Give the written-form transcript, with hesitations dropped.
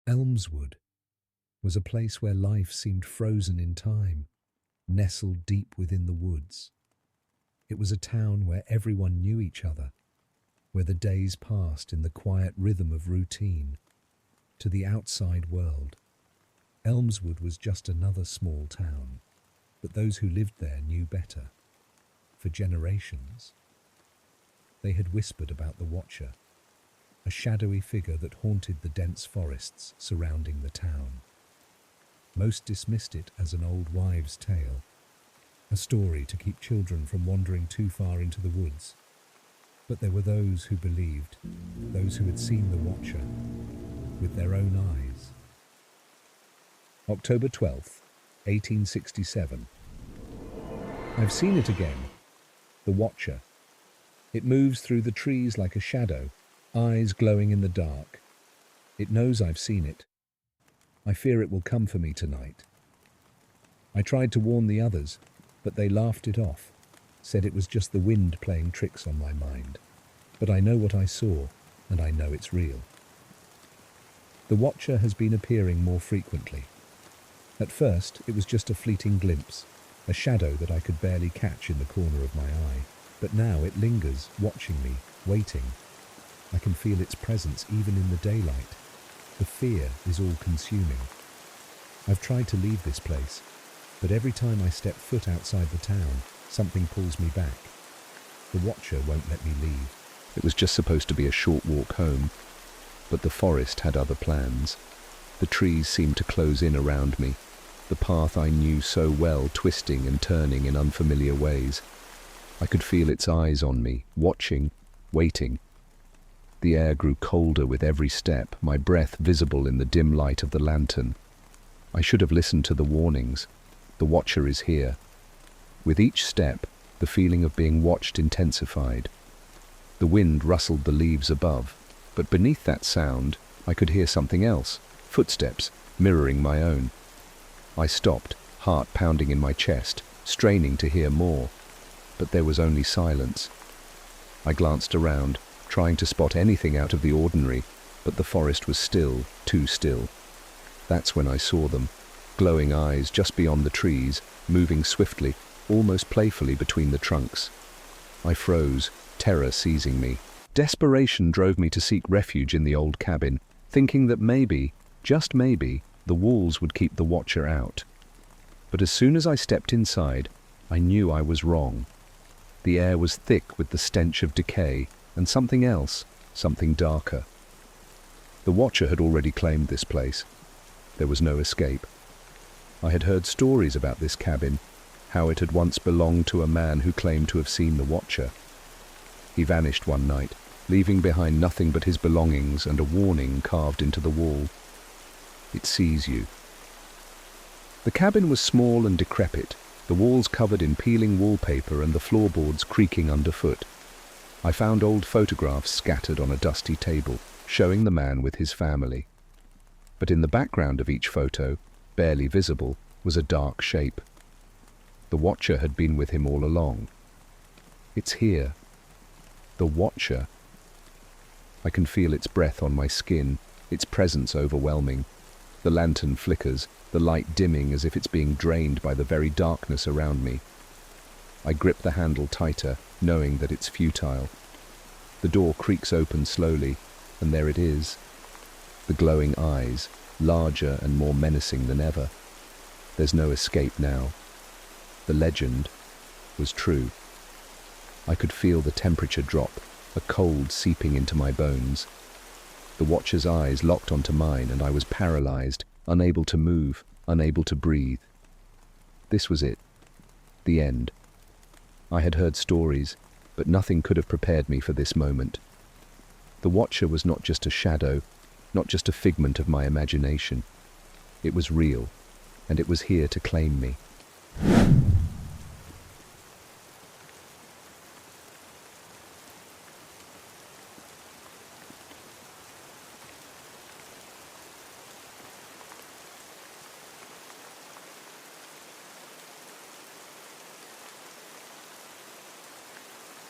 Elmswood was a place where life seemed frozen in time, nestled deep within the woods. It was a town where everyone knew each other, where the days passed in the quiet rhythm of routine. To the outside world, Elmswood was just another small town, but those who lived there knew better. For generations, they had whispered about the Watcher, a shadowy figure that haunted the dense forests surrounding the town. Most dismissed it as an old wives' tale, a story to keep children from wandering too far into the woods. But there were those who believed, those who had seen the Watcher with their own eyes. October 12th, 1867. I've seen it again, the Watcher. It moves through the trees like a shadow, eyes glowing in the dark. It knows I've seen it. I fear it will come for me tonight. I tried to warn the others, but they laughed it off, said it was just the wind playing tricks on my mind. But I know what I saw, and I know it's real. The Watcher has been appearing more frequently. At first, it was just a fleeting glimpse, a shadow that I could barely catch in the corner of my eye. But now it lingers, watching me, waiting. I can feel its presence even in the daylight. The fear is all-consuming. I've tried to leave this place, but every time I step foot outside the town, something pulls me back. The Watcher won't let me leave. It was just supposed to be a short walk home, but the forest had other plans. The trees seemed to close in around me, the path I knew so well twisting and turning in unfamiliar ways. I could feel its eyes on me, watching, waiting. The air grew colder with every step, my breath visible in the dim light of the lantern. I should have listened to the warnings. The Watcher is here. With each step, the feeling of being watched intensified. The wind rustled the leaves above, but beneath that sound, I could hear something else, footsteps, mirroring my own. I stopped, heart pounding in my chest, straining to hear more. But there was only silence. I glanced around, trying to spot anything out of the ordinary, but the forest was still, too still. That's when I saw them, glowing eyes just beyond the trees, moving swiftly, almost playfully between the trunks. I froze, terror seizing me. Desperation drove me to seek refuge in the old cabin, thinking that maybe, just maybe, the walls would keep the Watcher out. But as soon as I stepped inside, I knew I was wrong. The air was thick with the stench of decay, and something else, something darker. The Watcher had already claimed this place. There was no escape. I had heard stories about this cabin, how it had once belonged to a man who claimed to have seen the Watcher. He vanished one night, leaving behind nothing but his belongings and a warning carved into the wall. It sees you. The cabin was small and decrepit, the walls covered in peeling wallpaper and the floorboards creaking underfoot. I found old photographs scattered on a dusty table, showing the man with his family. But in the background of each photo, barely visible, was a dark shape. The Watcher had been with him all along. It's here. The Watcher. I can feel its breath on my skin, its presence overwhelming. The lantern flickers, the light dimming as if it's being drained by the very darkness around me. I grip the handle tighter, knowing that it's futile. The door creaks open slowly, and there it is. The glowing eyes, larger and more menacing than ever. There's no escape now. The legend was true. I could feel the temperature drop, a cold seeping into my bones. The Watcher's eyes locked onto mine, and I was paralyzed, unable to move, unable to breathe. This was it. The end. I had heard stories, but nothing could have prepared me for this moment. The Watcher was not just a shadow, not just a figment of my imagination. It was real, and it was here to claim me.